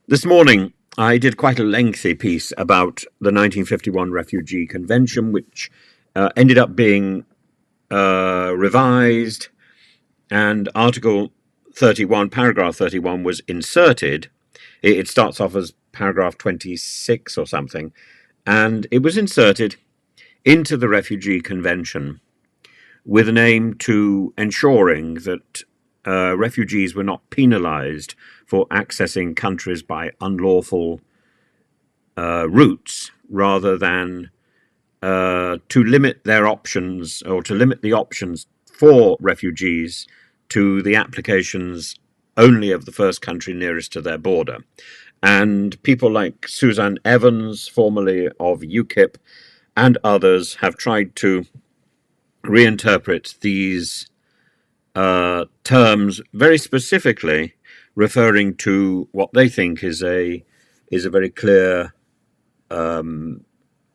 This morning, I did quite a lengthy piece about the 1951 Refugee Convention, which ended up being revised, and Article 31, Paragraph 31, was inserted. It starts off as Paragraph 26 or something, and it was inserted into the Refugee Convention with an aim to ensuring that refugees were not penalized for accessing countries by unlawful routes, rather than to limit their options, or to limit the options for refugees to the applications only of the first country nearest to their border. And people like Susan Evans, formerly of UKIP, and others have tried to reinterpret these terms very specifically, referring to what they think is a very clear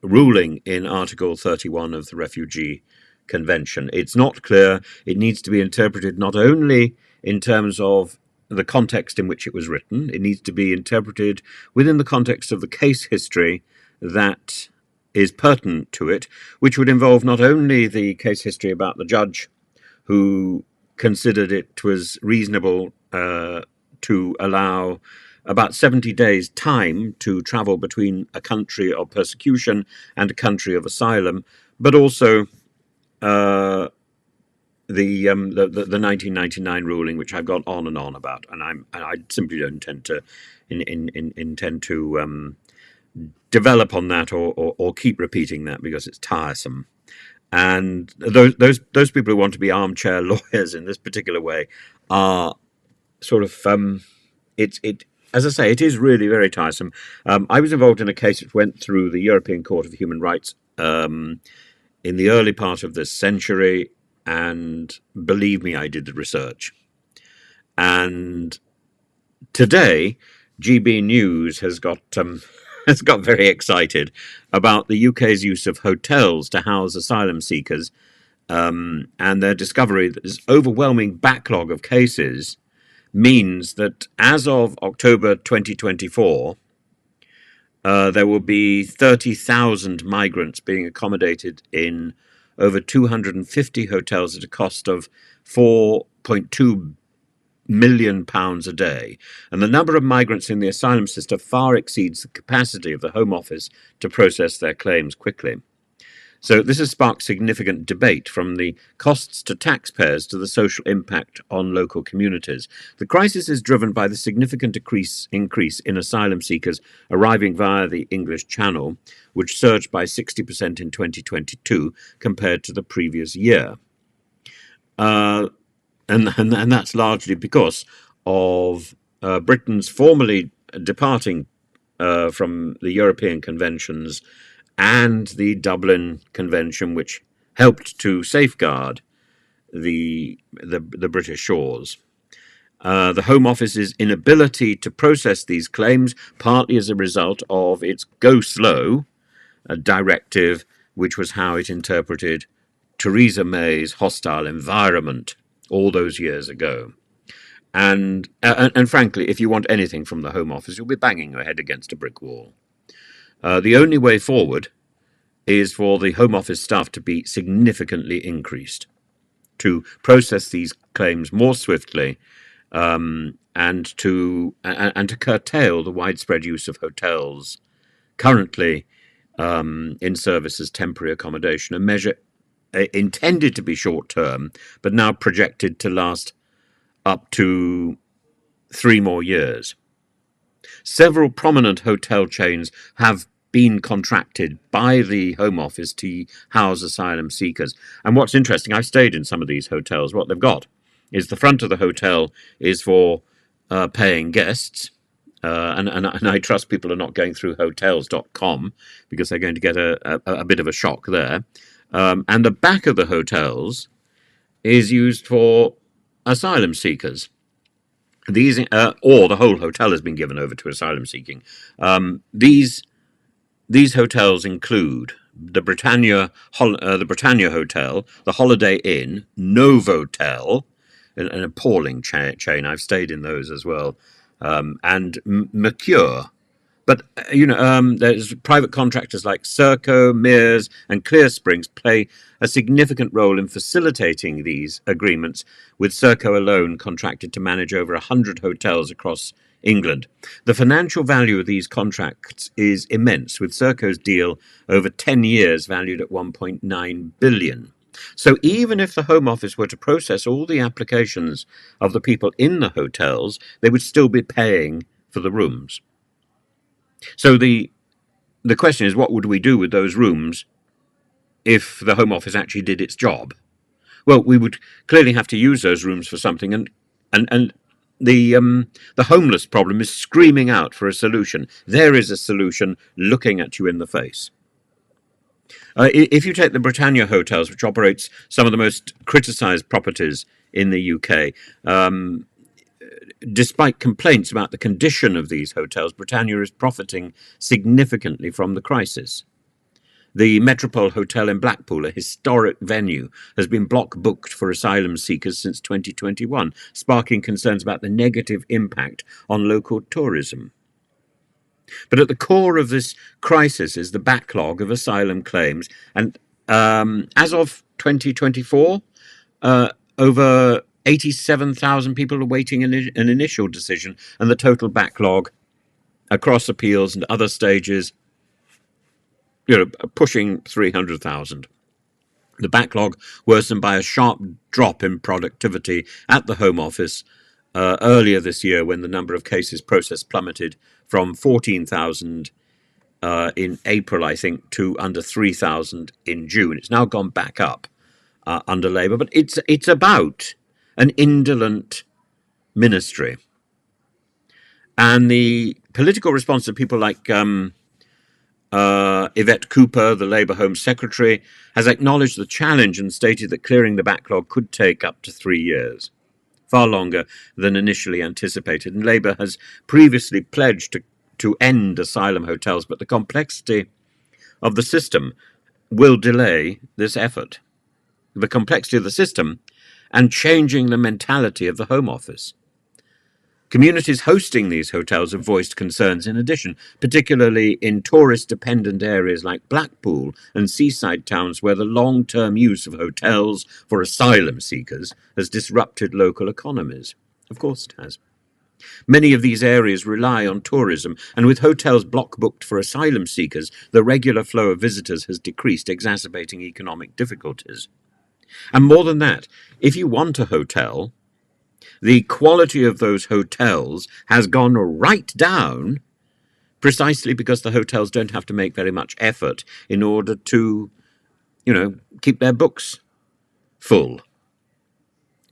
ruling in Article 31 of the Refugee Convention. It's not clear. It needs to be interpreted not only in terms of the context in which it was written, it needs to be interpreted within the context of the case history that is pertinent to it, which would involve not only the case history about the judge who considered it was reasonable to allow about 70 days' time to travel between a country of persecution and a country of asylum, but also the 1999 ruling, which I've gone on and on about, and I simply don't intend to develop on that or keep repeating that, because it's tiresome. And those people who want to be armchair lawyers in this particular way are sort of as I say, it is really very tiresome. I was involved in a case which went through the European Court of Human Rights in the early part of this century, and believe me, I did the research. And today, GB News has got very excited about the UK's use of hotels to house asylum seekers, and their discovery that this overwhelming backlog of cases means that as of October 2024, there will be 30,000 migrants being accommodated in over 250 hotels at a cost of £4.2 million a day. And the number of migrants in the asylum system far exceeds the capacity of the Home Office to process their claims quickly. So this has sparked significant debate, from the costs to taxpayers to the social impact on local communities. The crisis is driven by the significant increase in asylum seekers arriving via the English Channel, which surged by 60% in 2022 compared to the previous year. And that's largely because of Britain's formally departing from the European conventions and the Dublin Convention, which helped to safeguard the British shores. The Home Office's inability to process these claims, partly as a result of its go slow directive, which was how it interpreted Theresa May's hostile environment all those years ago. And frankly, if you want anything from the Home Office, you'll be banging your head against a brick wall. The only way forward is for the Home Office staff to be significantly increased, to process these claims more swiftly, and to curtail the widespread use of hotels currently in service as temporary accommodation, a measure intended to be short-term, but now projected to last up to 3 more years. Several prominent hotel chains have been contracted by the Home Office to house asylum seekers. And what's interesting, I've stayed in some of these hotels. What they've got is the front of the hotel is for paying guests. And I trust people are not going through hotels.com, because they're going to get a bit of a shock there. And the back of the hotels is used for asylum seekers. These, or the whole hotel has been given over to asylum seeking. These hotels include the Britannia Hotel, the Holiday Inn, Novotel, an appalling chain. I've stayed in those as well. and Mercure. But, there's private contractors like Serco, Mears, and Clear Springs play a significant role in facilitating these agreements, with Serco alone contracted to manage over 100 hotels across England. The financial value of these contracts is immense, with Serco's deal over 10 years valued at 1.9 billion. So even if the Home Office were to process all the applications of the people in the hotels, they would still be paying for the rooms. So the question is, what would we do with those rooms if the Home Office actually did its job? Well, we would clearly have to use those rooms for something, and the homeless problem is screaming out for a solution. There is a solution looking at you in the face. If you take the Britannia hotels, which operates some of the most criticised properties in the UK, despite complaints about the condition of these hotels, Britannia is profiting significantly from the crisis. The Metropole Hotel in Blackpool, a historic venue, has been block booked for asylum seekers since 2021, sparking concerns about the negative impact on local tourism. But at the core of this crisis is the backlog of asylum claims, and as of 2024, over 87,000 people are awaiting an initial decision, and the total backlog across appeals and other stages, pushing 300,000. The backlog worsened by a sharp drop in productivity at the Home Office earlier this year, when the number of cases processed plummeted from 14,000 in April, I think, to under 3,000 in June. It's now gone back up under Labour, but it's about an indolent ministry. And the political response of people like Yvette Cooper, the Labour Home Secretary, has acknowledged the challenge and stated that clearing the backlog could take up to 3 years, far longer than initially anticipated. And Labour has previously pledged to end asylum hotels, but the complexity of the system will delay this effort. The complexity of the system and changing the mentality of the Home Office. Communities hosting these hotels have voiced concerns in addition, particularly in tourist-dependent areas like Blackpool and seaside towns, where the long-term use of hotels for asylum seekers has disrupted local economies. Of course it has. Many of these areas rely on tourism, and with hotels block-booked for asylum seekers, the regular flow of visitors has decreased, exacerbating economic difficulties. And more than that, if you want a hotel, the quality of those hotels has gone right down, precisely because the hotels don't have to make very much effort in order to, keep their books full.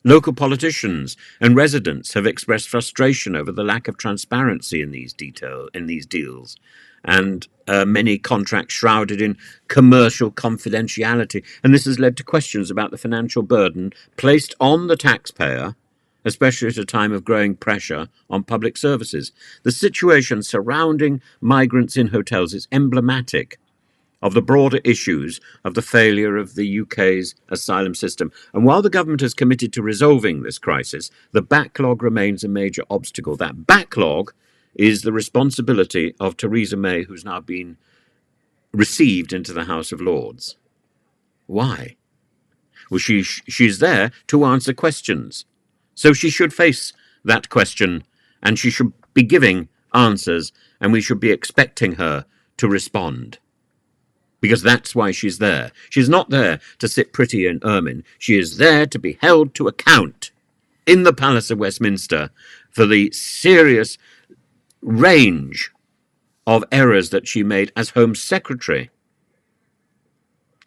Local politicians and residents have expressed frustration over the lack of transparency in these deals, and many contracts shrouded in commercial confidentiality. And this has led to questions about the financial burden placed on the taxpayer, especially at a time of growing pressure on public services. The situation surrounding migrants in hotels is emblematic of the broader issues of the failure of the UK's asylum system. And while the government is committed to resolving this crisis, the backlog remains a major obstacle. That backlog is the responsibility of Theresa May, who's now been received into the House of Lords. Why? Well, she's there to answer questions. So she should face that question, and she should be giving answers, and we should be expecting her to respond. Because that's why she's there. She's not there to sit pretty in ermine. She is there to be held to account in the Palace of Westminster for the serious range of errors that she made as Home Secretary,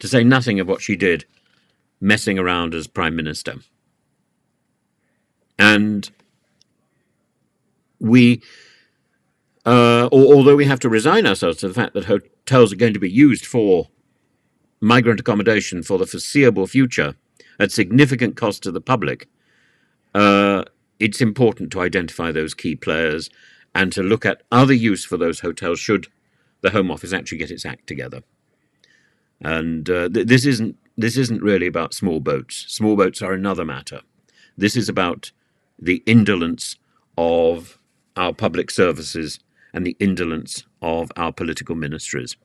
to say nothing of what she did messing around as Prime Minister. And we, although we have to resign ourselves to the fact that hotels are going to be used for migrant accommodation for the foreseeable future at significant cost to the public, it's important to identify those key players and to look at other use for those hotels should the Home Office actually get its act together. And this isn't really about small boats. Small boats are another matter. This is about the indolence of our public services and the indolence of our political ministries.